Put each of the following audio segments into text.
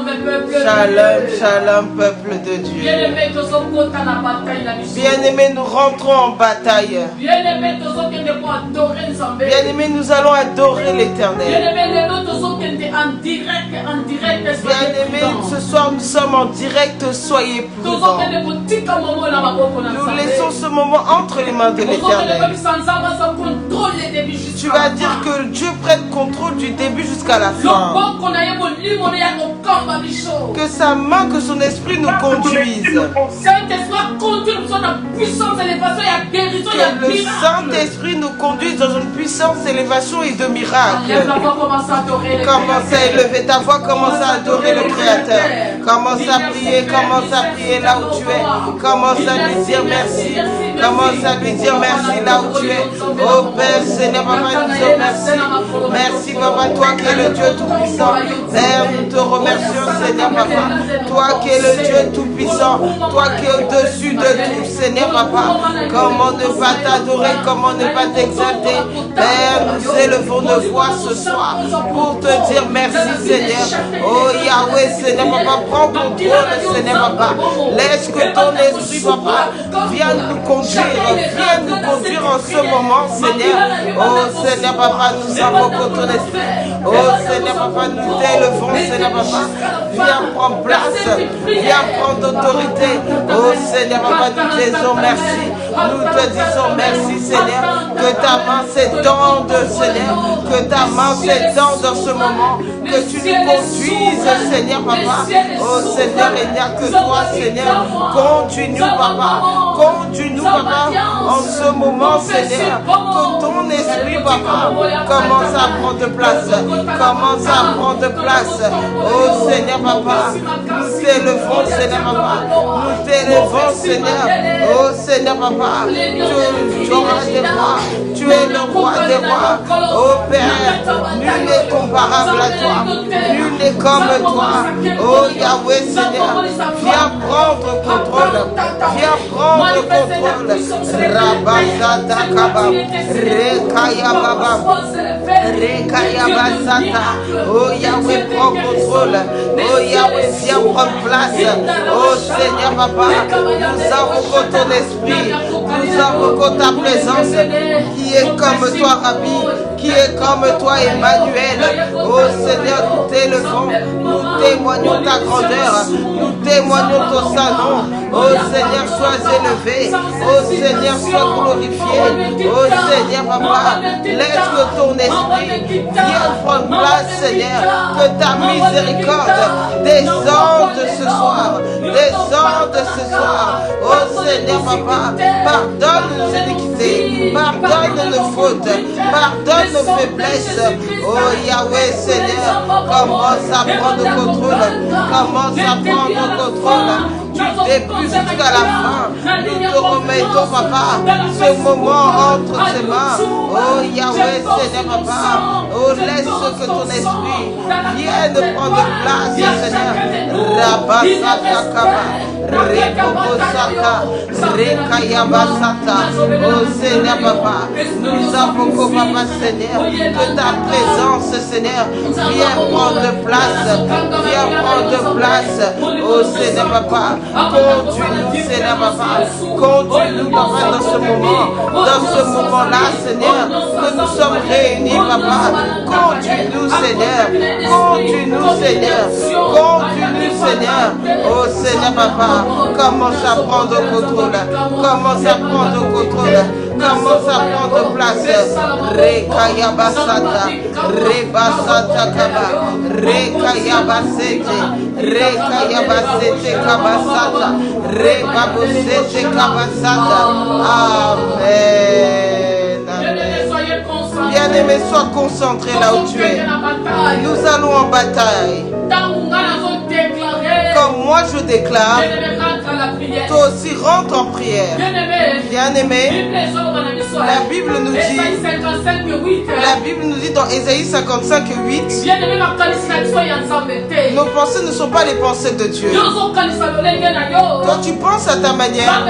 Shalom, shalom, peuple de Dieu. Bien-aimés, nous rentrons en bataille. Bien-aimés, nous allons adorer l'Éternel. Bien-aimés, ce soir nous sommes en direct, soyez prudents. Nous laissons ce moment entre les mains de l'Éternel. Tu vas dire que Dieu prenne contrôle du début jusqu'à la fin. Que sa main, que son esprit nous conduise. Que le Saint-Esprit nous conduise dans une puissance d'élévation et de miracle. Commence à élever ta voix, commence à adorer le Créateur. Commence à prier là où tu es. Commence à lui dire merci. Commence à lui dire merci là où tu es. Oh Père, Seigneur, Papa, nous disons merci. Merci, Papa, toi qui es le Dieu Tout-Puissant. Père, nous te remercions, Seigneur, Papa. Toi qui es le Dieu Tout-Puissant. Toi qui es au-dessus de tout, Seigneur, Papa. Comment ne pas t'adorer, comment ne pas t'exalter. Père, nous élevons nos voix ce soir pour te dire merci, Seigneur. Oh Yahweh, Seigneur, Papa, prends contrôle, Seigneur, Papa. Laisse que ton esprit, Papa, vienne nous conduire en ce moment, Seigneur. Oh Seigneur, Papa, nous invoquons ton esprit. Oh Seigneur, Papa, nous t'élevons, Seigneur, Papa. Viens prendre place, viens prendre autorité. Oh Seigneur, Papa, nous te disons merci. Nous te disons merci, Seigneur. Que ta main s'étende, Seigneur. Que ta main s'étende dans ce moment. Que tu nous conduises, Seigneur, Papa. Oh Seigneur, il n'y a que toi, Seigneur. Continue, Papa. Continue, Papa. En ce moment, Seigneur. Que ton esprit, Papa, commence à prendre place. Commence à prendre place. Oh Seigneur, Papa. Nous t'élevons, Seigneur, Papa. Nous t'élevons, Seigneur. Oh Seigneur, Papa. Tu auras des rois. Tu es le roi des rois. Oh Père, nul n'est comparable à toi. Nul n'est comme toi. Oh Yahweh, Seigneur. Viens prendre contrôle. Viens prendre contrôle. Rabazata Kaba. Rekaya Baba. Rekaya Basata. Oh Yahweh, prends contrôle. Oh Yahweh, viens prendre place. Oh Seigneur, Papa. Nous invoquons ton esprit. Nous invoquons ta présence. Qui est comme toi, Rabbi. Qui est comme toi, Emmanuel. Oh Seigneur, nous t'élevons. Nous témoignons ta grandeur. Nous témoignons ton saint nom. Oh Seigneur, sois élevé. Oh Seigneur, sois glorifié. Oh Seigneur, Papa, laisse que ton esprit vienne prendre place, Seigneur. Que ta miséricorde descende ce soir. Descende ce soir. Oh Seigneur, Papa, pardonne nos iniquités. Pardonne nos fautes. Pardonne nos faiblesses. Oh Yahweh, Seigneur, commence à prendre le contrôle. Commence à prendre le contrôle. Du début jusqu'à la fin. Nous te remettons, Papa, ce moment entre tes mains. Oh Yahweh, Seigneur, Papa. Oh, laisse que ton esprit vienne prendre place, Seigneur. Rabasata Kaba. Rekobosata. Rekayabasata. Oh Seigneur, Papa. Nous invoquons, Papa, Seigneur, que ta présence, Seigneur, vienne prendre place. Viens prendre place. Oh Seigneur, Papa. Continue, Seigneur, Papa. Continue, Papa, dans ce moment-là, Seigneur, que nous sommes réunis, Papa. Continue, Seigneur. Continue, Seigneur. Continue, Seigneur. Oh Seigneur, Papa, commence à prendre le contrôle. Commence à prendre le contrôle. Commence à prendre place. Rekayabasata. Rebasata Kaba. Rekayabasete. Rekayabasete Kabasata. Rebabosete Kabasata. Amen. Bien-aimé, sois concentré là où tu es. Nous allons en bataille. Comme moi je déclare, toi aussi rentre en prière. Bien-aimé, la Bible nous dit dans Ésaïe 55:8, nos pensées ne sont pas les pensées de Dieu. Toi tu penses à ta manière,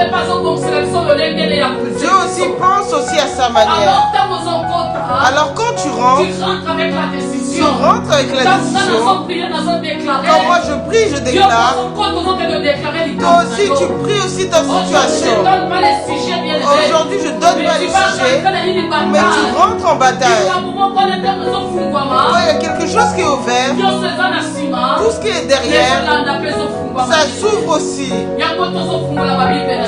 Dieu aussi pense aussi à sa manière. Alors quand tu rentres Tu rentres avec la décision. Quand moi je prie, je déclare. Toi aussi, tu pries aussi ta situation. Aujourd'hui, je donne pas les sujets, mais tu rentres en bataille. Il y a quelque chose qui est ouvert. Tout ce qui est derrière, ça s'ouvre aussi.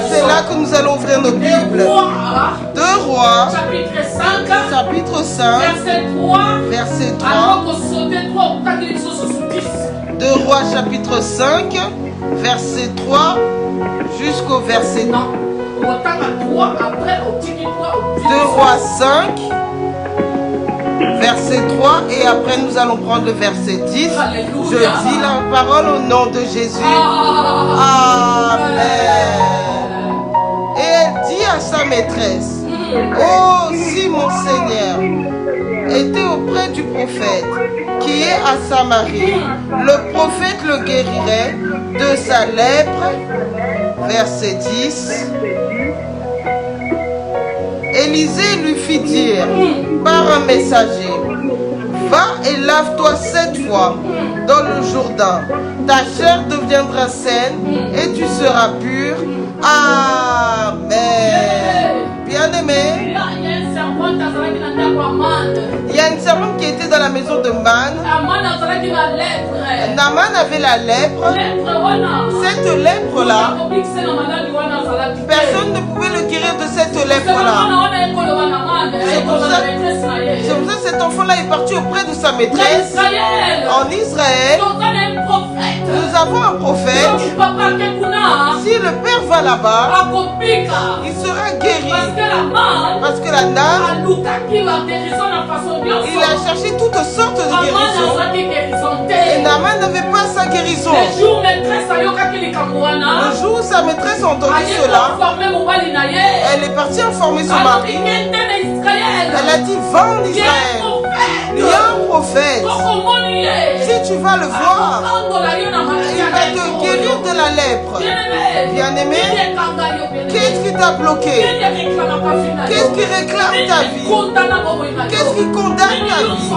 C'est là que nous allons ouvrir nos Bibles. 2 Rois, chapitre 5, verset 3. 2 Rois, chapitre 5, verset 3 jusqu'au verset 2 Rois 5, verset 3, et après nous allons prendre le verset 10. Je dis la parole au nom de Jésus. Amen. Et elle dit à sa maîtresse: oh, si mon Seigneur était auprès du prophète qui est à Samarie, le prophète le guérirait de sa lèpre. Verset 10. Élisée lui fit dire par un messager: va et lave-toi 7 fois dans le Jourdain. Ta chair deviendra saine et tu seras pur. Amen. Bien-aimé, il y a une servante qui était dans la maison de Man. Naaman avait la lèpre. Cette lèpre-là, personne ne pouvait le guérir de cette lèpre-là. C'est pour ça que cet enfant-là est parti auprès de sa maîtresse. En Israël, nous avons un prophète. Si le père va là-bas, il sera guéri. Parce que la dame, il a cherché toutes sortes de guérisons. Et Naaman n'avait pas sa guérison. Le jour où sa maîtresse a entendu cela, elle est partie informer son mari. Elle a dit: va en Israël. Il y a un prophète. Si tu vas le voir, il va te guérir de la lèpre. Bien-aimé, qu'est-ce qui t'a bloqué? Qu'est-ce qui réclame ta vie? Qu'est-ce qui condamne ta vie?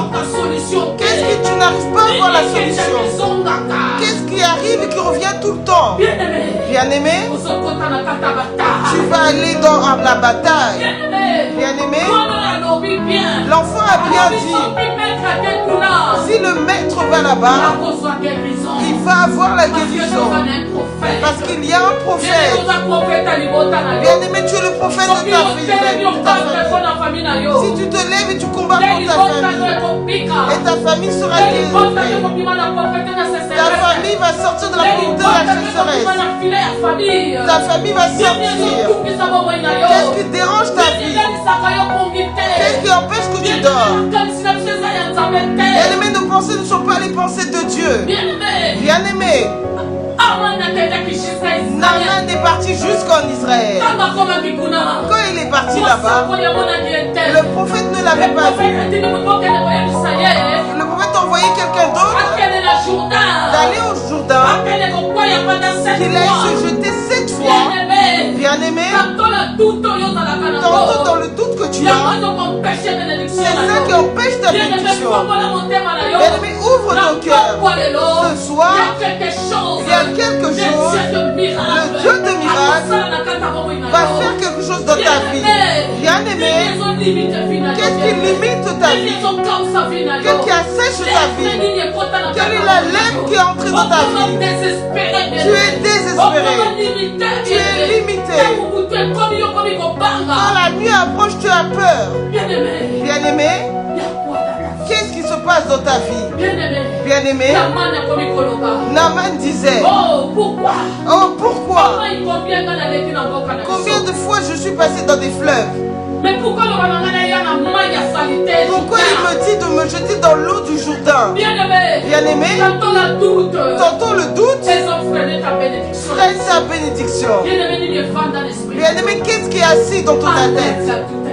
Qu'est-ce que tu n'arrives pas à voir la solution? Qu'est-ce qui arrive et qui revient tout le temps? Bien-aimé, tu vas aller dans la bataille. Bien-aimé, l'enfant a bien dit: si le maître va là-bas, il va avoir la guérison. Parce qu'il y a un prophète. Bien-aimé, tu es le prophète de ta famille. Si tu te lèves et tu combats pour ta famille, et ta famille sera guérie. Ta famille va sortir de la communauté de la chasseresse. Ta famille va sortir. Qu'est-ce qui dérange ta vie? Qu'est-ce qui empêche que tu dors? Bien-aimé, nos pensées ne sont pas les pensées de Dieu. Bien-aimé, Naaman est parti jusqu'en Israël. Quand il est parti là-bas, le prophète ne l'avait pas vu. Le prophète a envoyé quelqu'un d'autre d'aller au Jourdain, qu'il aille se jeter 7 fois. Bien-aimé, tantôt dans le doute que tu as, c'est ça qui empêche ta bénédiction. Bien-aimé, ouvre ton cœur. Ce soir, il y a quelque chose. Le Dieu de miracles va faire quelque chose dans ta vie. Bien-aimé, qu'est-ce qui limite ta vie? Qu'est-ce qui assèche ta vie? Quelle est la lèpre qui est entrée dans ta vie? Tu es désespéré. Tu es limité. Quand la nuit approche, tu as peur. Bien-aimé, qu'est-ce qui se passe dans ta vie? Bien-aimé, Naaman disait: oh, pourquoi? Oh, pourquoi? Combien de fois je suis passé dans des fleuves? Mais pourquoi il me dit de me jeter dans l'eau du Jourdain? Bien-aimé, tantôt le doute freine ta bénédiction. Bien-aimé, qu'est-ce qui est assis dans ta tête?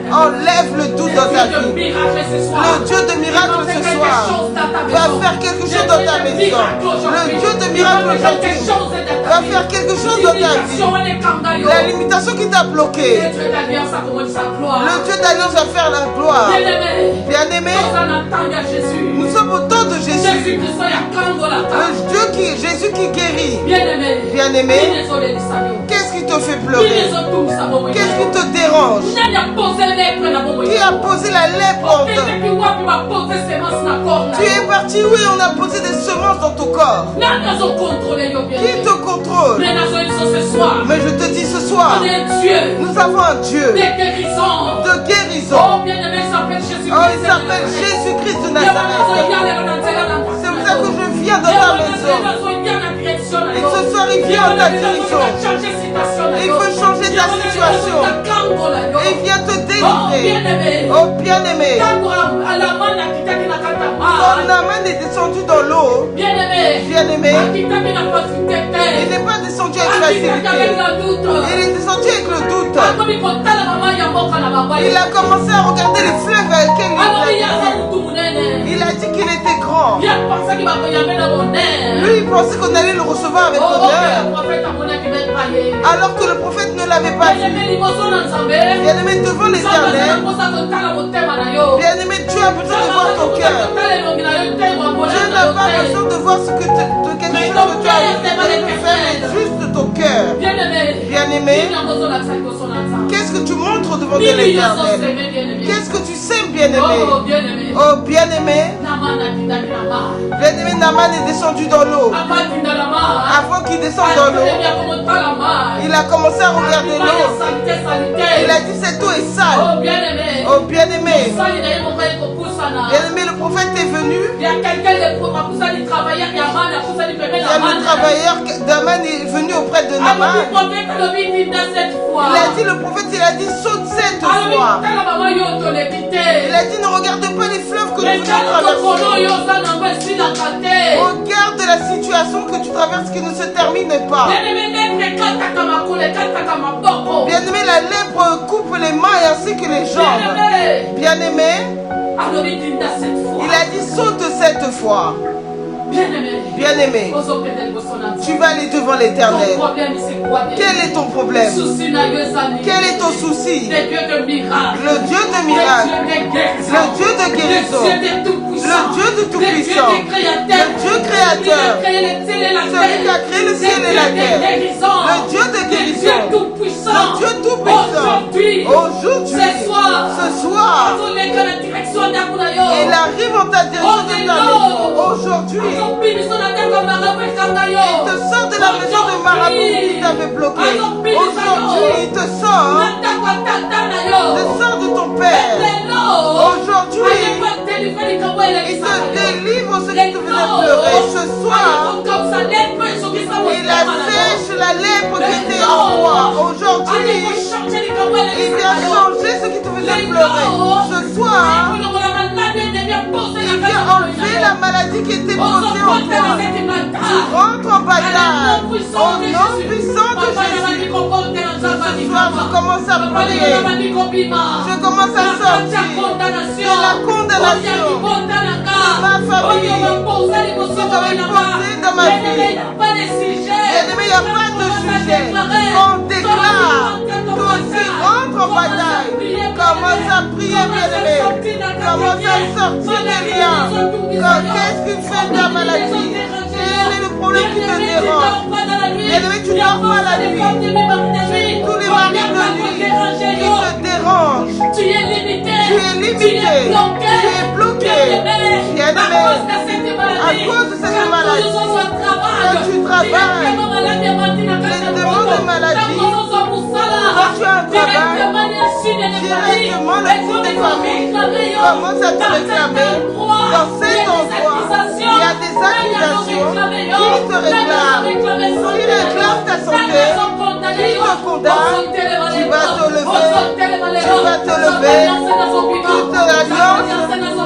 Enlève le doute dans ta vie. Le Dieu de miracle ce soir va faire quelque chose dans ta maison. Le Dieu de miracle aujourd'hui va faire quelque chose dans ta vie. La limitation qui t'a bloqué, le Dieu d'alliance va faire la gloire. Bien-aimé, nous sommes au temps de Jésus. Le Dieu Jésus qui guérit. Bien-aimé, qu'est-ce qui te fait pleurer? Qu'est-ce qui te dérange? Qui a posé la lèpre en toi? Tu es parti, oui, on a posé des semences dans ton corps. Qui te contrôle? Mais je te dis ce soir, nous avons un Dieu de guérison. Oh, il s'appelle Jésus-Christ de Nazareth. C'est pour ça que je viens dans ta maison. Et ce soir, il vient en ta direction. Il veut changer ta situation. Et il vient te délivrer. Oh bien-aimé, ton Naman est descendu dans l'eau. Bien-aimé, il n'est pas descendu avec facilité. Il est descendu avec le doute. Il a commencé à regarder les fleuves avec lesquels il a dit qu'il était grand. Lui, il pensait qu'on allait le recevoir avec honneur, alors que le prophète ne l'avait pas vu. Bien-aimé, devant l'Éternel, bien-aimé, Dieu a besoin de voir ton cœur. Dieu n'a pas besoin de voir ce que quelque chose que tu as fait, mais juste ton cœur. Bien-aimé, qu'est-ce que tu montres devant l'Éternel? Qu'est-ce que tu sèmes, bien-aimé? Oh, bien-aimé, bien-aimé, Naman est descendu dans l'eau. Avant qu'il descende dans l'eau, il a commencé à regarder l'eau. Il a dit cette eau est sale. Oh, bien-aimé, bien-aimé, le prophète est venu. Il y a le travailleur Naman est venu auprès de Naman. Il a dit, le prophète, il a dit, saute cette fois. Il a dit, ne regarde pas les fleuves que nous traversons. Regarde la situation que tu traverses qui ne se termine pas. Bien-aimé, la lèpre coupe les mains ainsi que les jambes. Bien-aimé, il a dit, saute cette fois. Bien-aimé, tu vas aller devant l'Éternel. Quel est ton problème? Quel est ton souci? Le Dieu de miracle, le Dieu de guérison, le Dieu de tout-puissant, le Dieu créateur, celui qui a créé le ciel et la terre, le Dieu de guérison, le Dieu tout-puissant. Aujourd'hui, ce soir, il arrive en ta direction de ta maison. Aujourd'hui, il te sort de la maison de marabout qui t'avait bloqué. Aujourd'hui, il te sort de ton père. Aujourd'hui, il te délivre ce qui te faisait pleurer. Ce soir, il assèche la lèpre qui était en toi. Aujourd'hui, il vient changer ce qui te faisait pleurer. Ce soir, il vient enlever la maladie qui était posée en toi. Tu rentres en bataille au nom puissant de Jésus. Ce soir, je commence à prier. Je commence à sortir de la condamnation de ma famille qui t'avait posé dans ma vie. Bien-aimé, il n'y a pas de sujet. On déclare que aussi rentre en bataille. Commence à prier, bien-aimé. Commence à sortir des liens. Qu'est-ce qui fait ta maladie? Quel est le problème qui te dérange? Bien-aimé, tu dors pas la nuit. Tous les maris de nuit qui te dérangent. Tu es limité. Tu es bloqué. Bien-aimé, à cause de cette maladie, quand tu travailles, les démons de maladie, quand tu as un travail, directement le fond des familles commence à te réclamer. Dans cet endroit, il y a des accusations qui te réclament, qui réclament ta santé, qui te condamnent. Tu vas te lever, toute l'alliance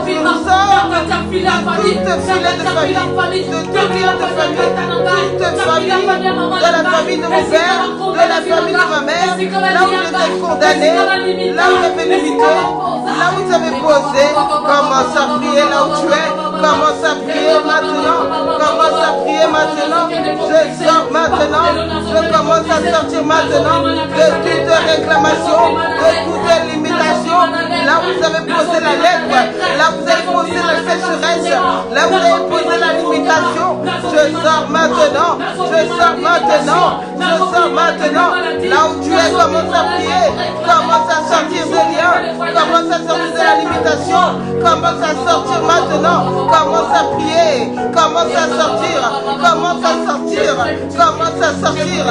nous sort filet de famille, de toute filet de famille, toute famille, de la famille de mon père, de la famille de ma mère, là où j'étais condamné, là où j'avais limité, là où j'avais posé, commence à prier là où tu es, commence à prier maintenant, commence à prier maintenant, je sors maintenant, je commence à sortir maintenant de toute réclamation, de toute limitation, là où vous avez posé la lettre, là où vous avez posé la sécheresse, là où vous avez posé la limitation, je sors maintenant, je sors maintenant, je sors maintenant, là où tu es, commence à prier, commence à sortir des liens, commence à sortir de la limitation, commence à sortir maintenant, commence à prier, commence à sortir, commence à sortir, commence à sortir,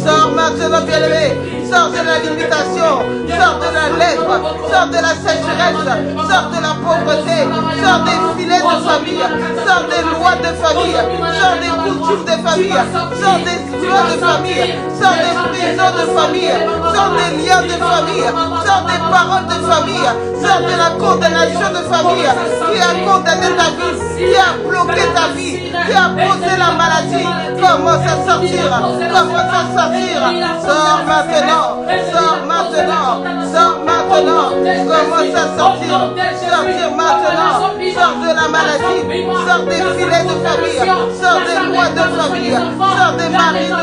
sors maintenant bien-aimé, sors de la limitation, sors de la lèpre, sors de la sécheresse, sors de la pauvreté, sors des filets de famille, sors des lois de famille, sors des coutumes de famille, sors des lois de famille, sors des prisons de famille, sors des liens de famille, sors des paroles de famille, sors de la condamnation de famille qui a condamné ta vie, qui a bloqué ta vie, qui a posé la maladie. Commence à sortir, commence à sortir, sors maintenant, sors maintenant, sors maintenant, commence à sortir, sortir maintenant, sors de la maladie, sors des filets de famille, sors des lois de famille, sors des maris de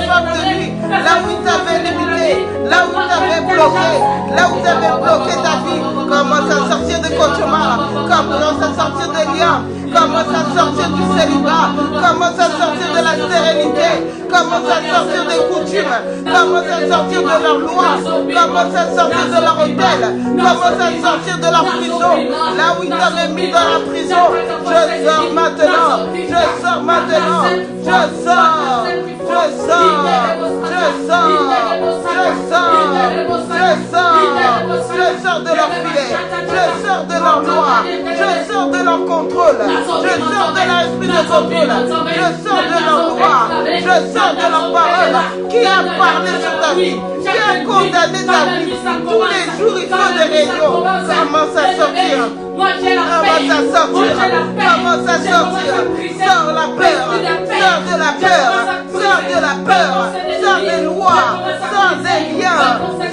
femmes de nuit, là où tu avais limité, là où tu avais bloqué, là où tu avais bloqué ta vie, commence à sortir de cauchemar, commence à sortir des liens, commence à sortir du célibat, commence à sortir de la stérilité, commence à sortir des coutumes, commence à sortir de leur loi, commence à sortir de leur hôtel, commence à sortir de leur prison, là où ils t'avaient mis dans la prison, je sors maintenant, je sors maintenant, je sors, je sors, je sors, je sors, je sors de leur filet, je sors de leur loi, je sors de leur contrôle, je sors de leur esprit de contrôle, je sors de leur loi, je sors de leur parole, qui a parlé sur ta vie, qui a condamné ta vie, tous les jours il faut des réunions, commence à sortir. Commence à sortir, commence à sortir, sors la peur, sors de la peur, sors de la peur, sors des lois, sors des liens,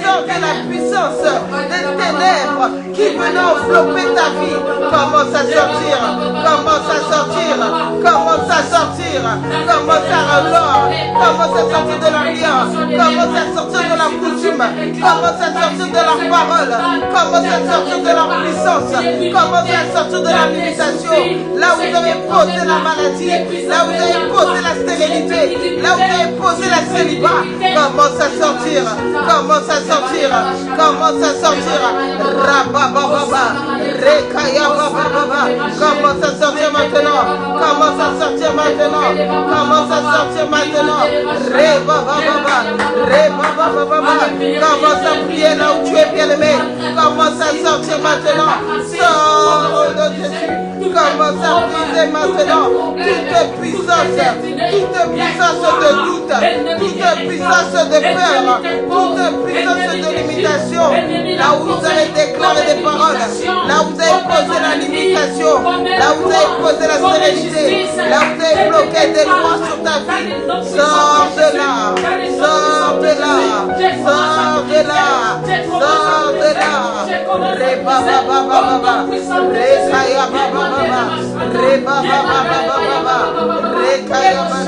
sors de la puissance, des ténèbres qui venaient envelopper ta vie. Commence à sortir, commence à sortir, commence à sortir, commence à relore, commence à sortir de leur lien, commence à sortir de leur coutume, commence à sortir de leur parole, commence à sortir de leur puissance. Commencez à sortir de la limitation, là où vous avez posé la maladie, là où vous avez posé la stérilité, là où vous avez posé la célibat. Commence à sortir, commence à sortir, commence à sortir. Rabababa, Rekaya Baba, commence à sortir maintenant, commence à sortir maintenant, commence à sortir maintenant. Rebababa, Rebababa, commence à prier là où tu es bien-aimé, commence à sortir maintenant. Sors de Jésus, commence à briser maintenant toute puissance de doute, toute puissance de peur, toute puissance de limitation. Là où vous avez déclaré des paroles, là où vous avez posé la limitation, là où vous avez posé la sérénité, là où vous avez bloqué des lois sur ta vie, sors de là, sors de là, sors de là, sors de là. Reba baba baba, rekaya baba baba, reba baba baba baba, rekaya baba.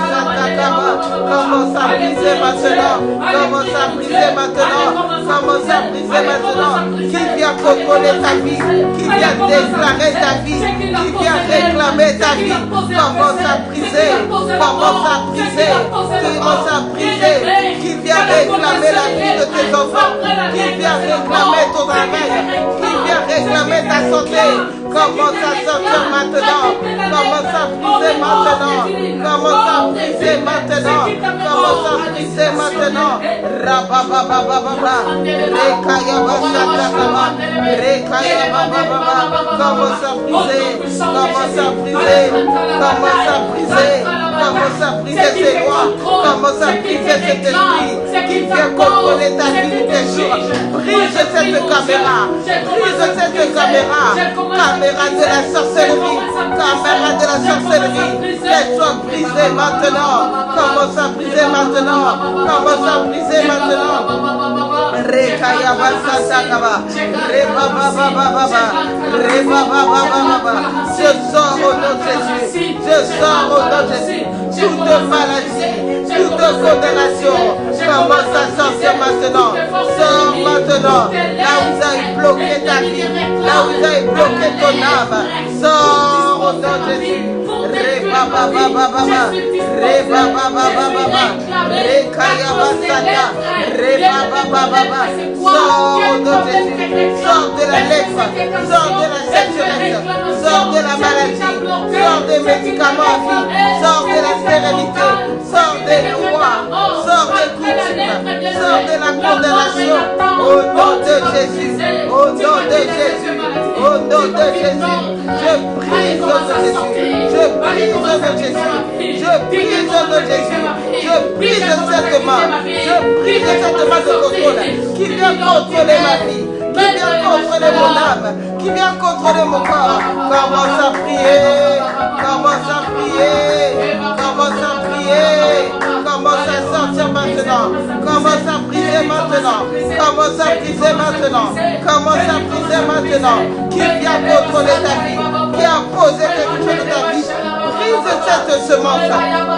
Commence à briser maintenant, commence à briser maintenant, commence à briser maintenant. Qui vient contrôler ta vie, qui vient déclarer ta vie, qui vient réclamer ta vie, commence à briser, commence à briser, commence à briser. Qui vient réclamer la vie de tes enfants, qui vient réclamer ton travail, qui vient réclamer ta santé. Commence à sortir maintenant, commence à briser maintenant, commence à briser maintenant, commence à briser maintenant. Rabababababa, rekaya bashatakaba, rekaya bababa, commence à briser, commence à briser, commence à briser, commence à briser ces lois, commence à briser cet esprit qui vient contrôler ta vie ou tes jours. Brise cette caméra. Brise cette caméra. Caméra de la sorcellerie. Caméra de la sorcellerie. Qu'elle soit brisée maintenant. Commence à briser maintenant. Commence à briser maintenant. Rekayaba Satakaba. Rebababababa. Rebababababa. Je sors au nom de Jésus. Je sors au nom de Jésus. Toute maladie, toute condamnation. Commence à sortir maintenant. Sors maintenant. Là où vous avez bloqué ta vie. Là où vous avez bloqué ton âme. Sors au nom de Jésus. Rebababababa. Rebababababa. Rekayabasata. Rebababababa. Sors au nom de Jésus. Sors de la lèpre. Sors de la sécheresse. Sors de la maladie. Sors des médicaments à vie. Sors de la stérilité. Sors des lois. Sors des coutumes. Sors de la condamnation. Au nom de Jésus. Au nom de Jésus. Au nom de Jésus. Je brise au nom de Jésus. Je brise au nom de Jésus. Je brise au nom de Jésus. Je brise cette main. Je brise cette main de contrôle qui vient contrôler ma vie, qui vient contrôler mon âme, qui vient contrôler mon corps. Commence à prier. Commence à prier. Commence à prier. Commence à sortir maintenant. Commence à briser maintenant. Commence à briser maintenant. Commence à briser maintenant. Qui vient contrôler ta vie, qui a posé quelque chose de ta vie. Brise cette semence.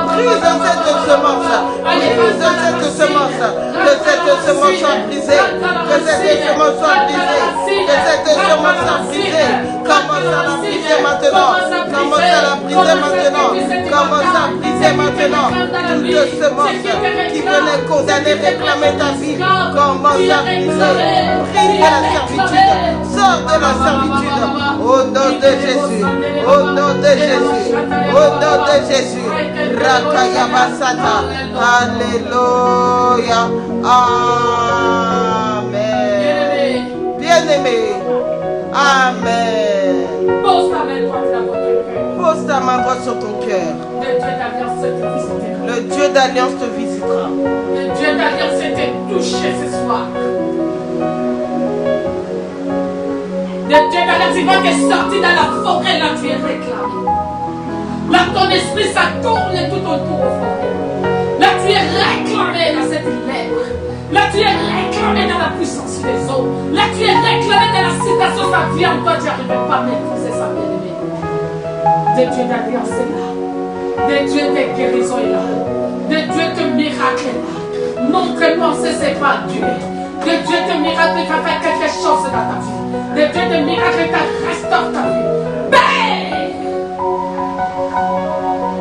Brise cette semence. Brise cette semence. Que cette semence soit brisée. Que cette semence soit brisée. Que cette semence soit brisée. Commence à la briser maintenant. Commence à la briser maintenant. Commence à briser maintenant. Toute semence qui venait condamner, réclamer ta vie. Commence à briser. Brise la servitude. Sors de la servitude. Au nom de Jésus. Au nom de Jésus. Au nom de Jésus. Rakayabasata. Alléluia. Amen. Bien-aimé. Amen. Pose ta main droite sur ton cœur. Le Dieu d'alliance te visitera. Le Dieu d'alliance t'est touché ce soir. Le Dieu d'alliance, il va te sortir dans la forêt, là tu es réclamé. Là ton esprit ça tourne tout autour. Là tu es réclamé dans cette lèvre. Là tu es réclamé dans la puissance des eaux. Là tu es réclamé dans la situation de sa vie en toi. Tu n'arrives pas à m'épouser sa bien-aimée. Le Dieu d'alliance est là. Le Dieu de guérison est là. Le Dieu de miracle est là. Montre-moi ce c'est pas Dieu. Le Dieu de miracle va faire quelque chose dans ta vie. Le Dieu de miracle te restaure ta vie.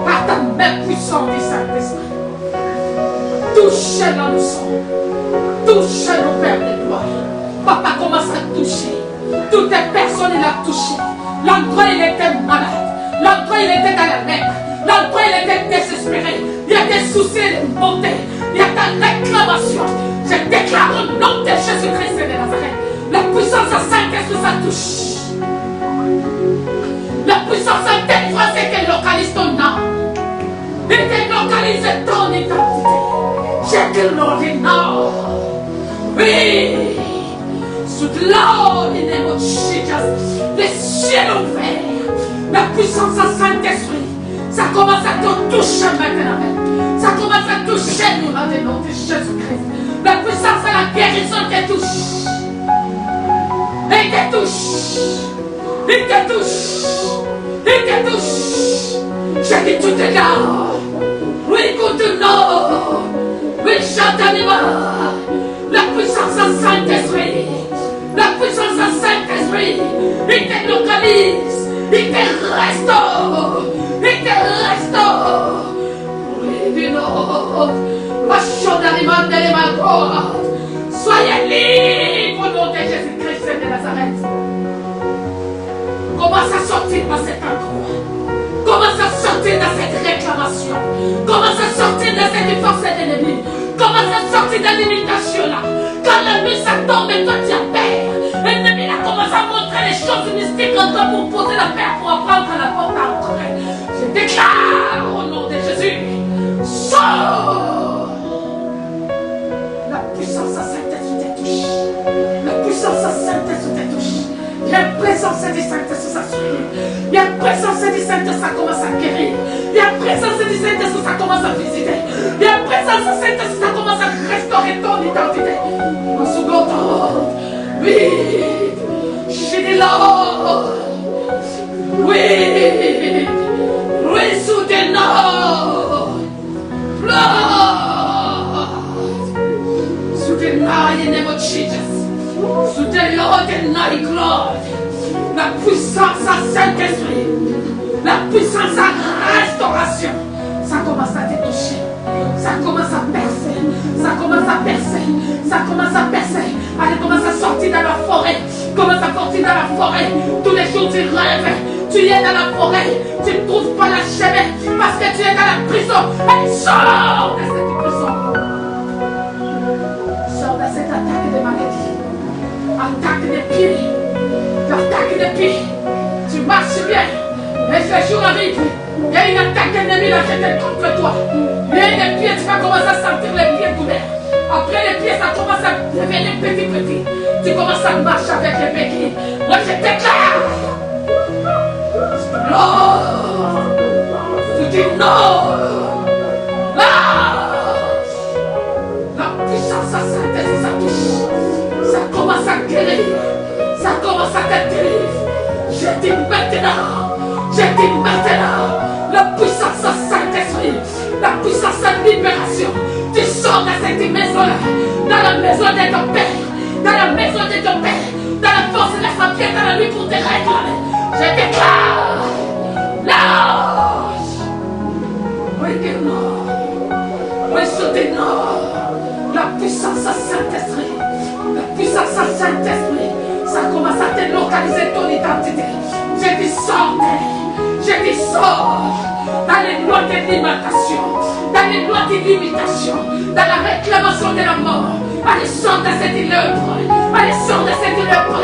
Par ta main puissante du Saint-Esprit. Touchez l'ensemble. Touchez le Père de gloire. Papa commence à toucher. Toutes les personnes il a touché. L'endroit il était malade. L'endroit il était dans la lèpre. L'endroit il était désespéré. Il y a des soucis de montée. Il y a ta réclamation. Je déclare au nom de Jésus-Christ de Nazareth. La puissance de Saint-Esprit ça touche. La puissance de Saint-Esprit c'est qu'elle localise ton âme. Et qu'elle localise ton identité. J'ai dit l'ordinaire. Oui. Sous l'ordinaire de Jesus. Les cieux ouverts. La puissance de Saint-Esprit. Ça commence à te toucher maintenant. Ça commence à toucher nous dans le nom de Jésus-Christ. La puissance de la guérison te touche. Il te touche. Il te touche. Il te touche. J'ai dit tout est là. Oui, continue. Oui, chante animal. La puissance de Saint-Esprit. La puissance de Saint-Esprit. Il te localise. Il te restaure. Il te restaure. Oui, du nom. Soyez libres au nom de Jésus-Christ de Nazareth. Commence à sortir dans cet endroit. Commence à sortir dans cette réclamation. Commence à sortir dans cette force d'ennemi. Commence à sortir dans l'imitation là. Quand la nuit ça tombe et toi tu as peur. L'ennemi a commencé à montrer les choses mystiques en toi pour poser la paix, pour apprendre la porte à entrer. Je déclare au nom de Jésus. Sors. La puissance Saint-Esprit te touche. La puissance Saint-Esprit te touche. Il y a une présence du Saint-Esprit, ça suit. Il y a une présence du Saint-Esprit, ça commence à guérir. Il y a une présence du Saint-Esprit, ça commence à visiter. Il y a une présence du Saint-Esprit, ça commence à restaurer ton identité. Mon second temps. Oui. J'ai dit Lord. Oui. Oui, soutenons. Lord. Soutenons in the name of Jesus. Soutenons Lord and night, Lord. La puissance à Saint-Esprit. La puissance à restauration. Ça commence à te toucher. Ça commence à percer. Ça commence à percer. Ça commence à percer. Allez, commence à sortir dans la forêt. Commence à sortir dans la forêt. Tous les jours tu rêves. Tu es dans la forêt. Tu ne trouves pas la chemin. Parce que tu es dans la prison. Allez, sors de cette prison. Sors de cette attaque de maladie. Attaque des pieds. L'attaque des pieds. Tu marches bien. Mais ce jour arrive. Il y a une attaque ennemie là qui est contre toi. Il y a des pieds, tu vas commencer à sentir les pieds ouverts. Après les pieds, ça commence à devenir petit. Tu commences à marcher avec les béquilles. Moi, je déclare. Non. Tu dis non. La puissance à Saint-Esprit, ça touche. Ça commence à guérir. Ça commence à te délivrer. Je dis maintenant. Je dis maintenant. La puissance à Saint-Esprit. La puissance à libération. Tu sors de cette maison-là. Dans la maison de ton père. Dans la maison de ton père. Dans la force de la sainteté, dans la nuit pour te réclamer. Je déclare. Lâche. Oui, non. Oui, soutenons. La puissance à Saint-Esprit. La puissance à Saint-Esprit. Ça commence à te localiser ton identité. Je dis sors. Je dis sors. Dans les lois de l'imitation. Dans les lois de l'imitation. Dans la réclamation de la mort. Allez, sors de cette œuvre. Allez, sors de cette œuvre.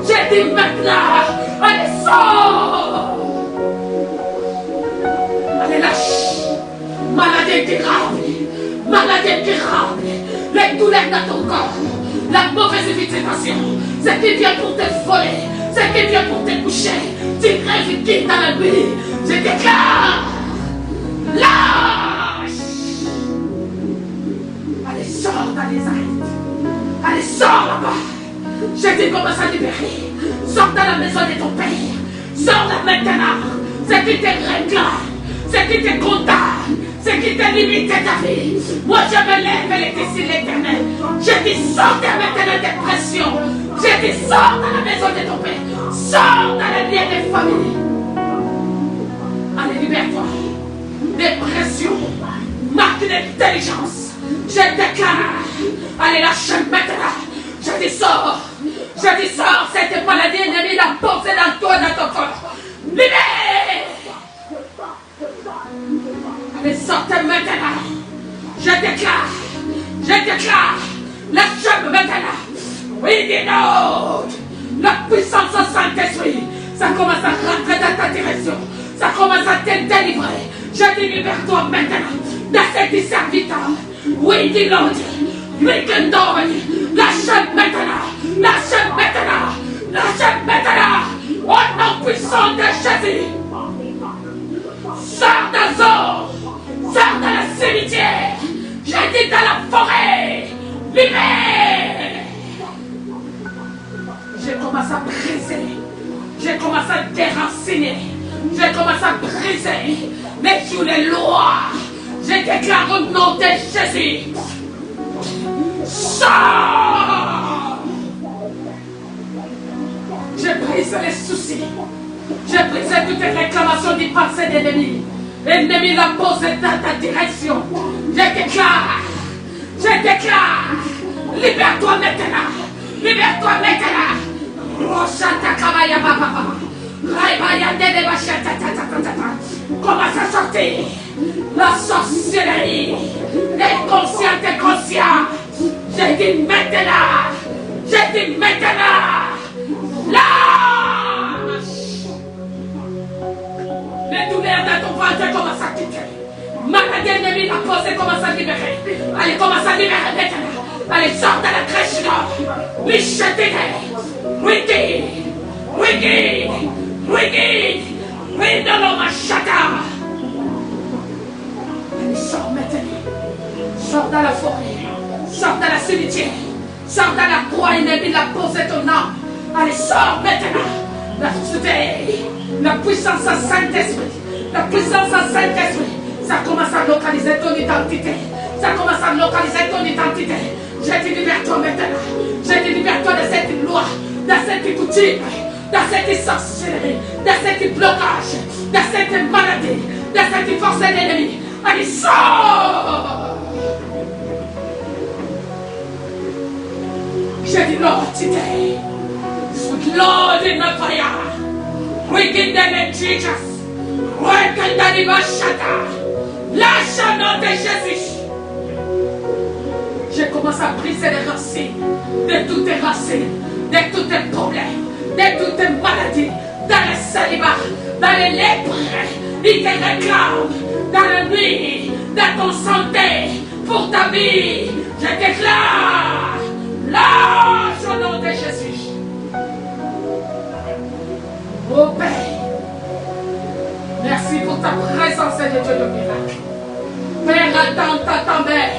Je dis maintenant. Allez, sors. Allez, lâche. Maladie durable. Maladie durable. Les douleurs dans ton corps. La mauvaise visitation. Ce qui vient pour te voler. Ce qui vient pour te coucher. Tu rêves qui dans la nuit. Je déclare. Lâche. Allez, sors dans les arêtes. Allez, sors là-bas. Je te commence à libérer. Sors dans la maison de ton père. Sors là maintenant. Ce qui te réclame. Ce qui te condamne. Ce qui te limite ta vie. Moi, je me lève et les décide l'éternel. Je dis, sors de maintenant des pressions. Je dis, sors dans la maison de ton père. Sors dans les liens des familles. Allez, libère-toi. Des pressions. Marque d'intelligence. Je déclare. Allez, lâche maintenant. Je dis, sors. Je dis, sors. Cette maladie ennemie l'a posée dans toi, dans ton corps. Libère. Allez, sortez maintenant. Je déclare. Lâche maintenant. Oui, dis non. La puissance au Saint-Esprit. Ça commence à rentrer dans ta direction. Ça commence à te délivrer. Je dis, libère-toi maintenant. Dans cette serviteur. Oui, dis Lord. Oui, que non. Lâche maintenant. Lâche maintenant. Lâche maintenant. Au nom puissant de Jésus. Sors de la zone. Sors dans le cimetière. J'ai dit dans la forêt. Libère. Je commence à briser. Je commence à déraciner. Je commence à briser les sous les lois. Je déclare au nom de Jésus. Sors. Je brise les soucis. Je brise toutes les réclamations du passé d'ennemi. L'ennemi l'a posé dans ta direction. Je déclare. Libère-toi maintenant. Libère-toi maintenant. Roshata kabaya papa. Raibaya dede bashata tata. Commence à sortir. La sorcellerie. Les conscients et conscients. J'ai dit maintenant. Lâche. Les douleurs de ton ventre commencent à quitter. Maladie ennemie la posée commence à libérer. Allez, commence à libérer maintenant. Allez, sors de la crèche là. Lichetez. Wicked. Wicked. Wicked. Wicked dans l'homme chata. Allez, sors maintenant. Sors dans la forêt. Sors dans la cimetière. Sors dans la croix ennemie, la posée ton âme. Allez, sors maintenant. La puissance en Saint-Esprit. La puissance en Saint-Esprit. Ça commence à localiser ton identité. Ça commence à localiser ton identité. Je te libère toi maintenant. Je te libère toi de cette loi, de cette coutume, de cette sorcellerie, de cette blocage, de cette maladie, de cette force de l'ennemi. Allez, sors! J'ai dit Lord today. Sweet Lord in the fire. Wicked them Jesus. Wicked them Shata. Lâche au nom de Jésus. Je commence à briser les racines de toutes tes racines, de tous tes problèmes, de toutes tes maladies, dans les célibats, dans les lèpres. Ils te réclament dans la nuit, dans ton santé, pour ta vie. Je déclare, lâche au nom de Jésus. Oh Père, merci pour ta présence et de Dieu de miracle. Père, attends ta mère.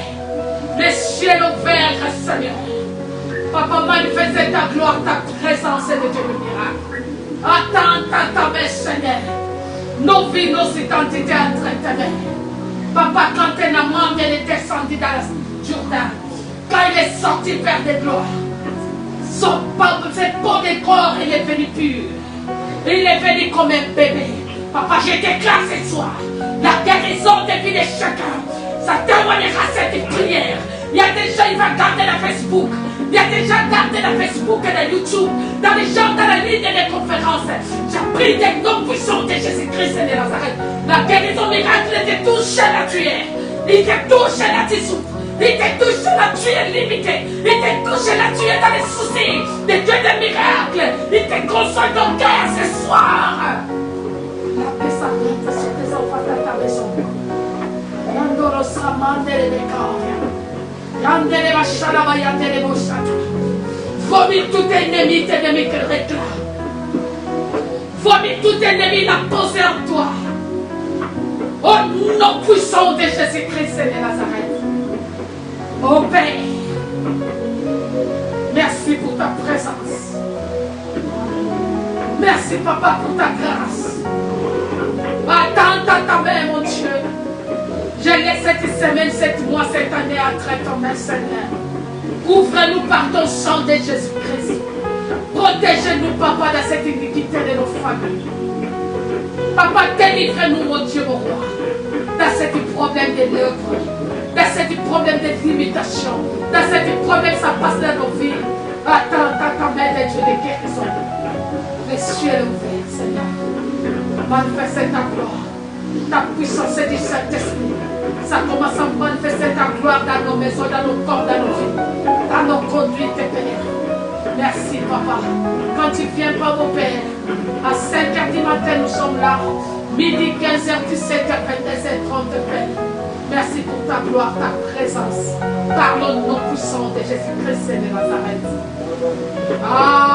Les cieux ouverts, Seigneur. Papa, manifeste ta gloire, ta présence et de Dieu de miracle. Attends ta mère, Seigneur. Nos vies, nos identités entre tes mains. Papa, quand un amant est descendu dans le Jourdain, quand il est sorti vers des gloires, cette peau de corps, il est venu pur. Il est venu comme un bébé. Papa, je déclare ce soir la guérison des vies de chacun. Ça témoignera cette prière. Il y a des gens qui vont garder la Facebook. Il y a des gens qui gardent la Facebook et la YouTube. Dans les gens dans la ligne des conférences. J'ai pris des noms puissants de Jésus-Christ et de Nazareth. La guérison miracle te touche là tu es. Il te touche là tu souffres. Il te touche là tu es limité. Il te touche là tu es dans les soucis de Dieu des miracles. Il te console ton cœur ce soir. La paix s'arrête sur tes enfants dans ta maison. Yandoro Samandele Bekaria. Yandele Bashalaba Yandele Boshata. Vomit tout ennemi qui réclame. Vomit tout ennemi l'a posé en toi. Au nom puissant de Jésus-Christ et de Nazareth. Oh Père, merci pour ta présence. Merci Papa pour ta grâce. Attends ta main mon Dieu. Je laisse cette semaine, cette mois, cette année entre ton main, Seigneur. Couvre-nous par ton sang de Jésus-Christ. Protège-nous, Papa, de cette iniquité de nos familles. Papa, délivre-nous, mon Dieu, mon roi, dans ce problème de l'œuvre, dans ce problème de limitation, dans ce problème, ça passe dans nos vies. Attends ta main de Dieu de guérison. Les cieux sont ouverts, Seigneur. Manifeste ta gloire, ta puissance du Saint-Esprit. Ça commence à manifester ta gloire dans nos maisons, dans nos corps, dans nos vies, dans nos conduites, Père. Merci, Papa. Quand tu viens pas, mon Père, à 5h du matin, nous sommes là. Midi, 15h, 17h, 22h30, Père. Merci pour ta gloire, ta présence. Par le nom puissant de Jésus-Christ et de Nazareth. Ah.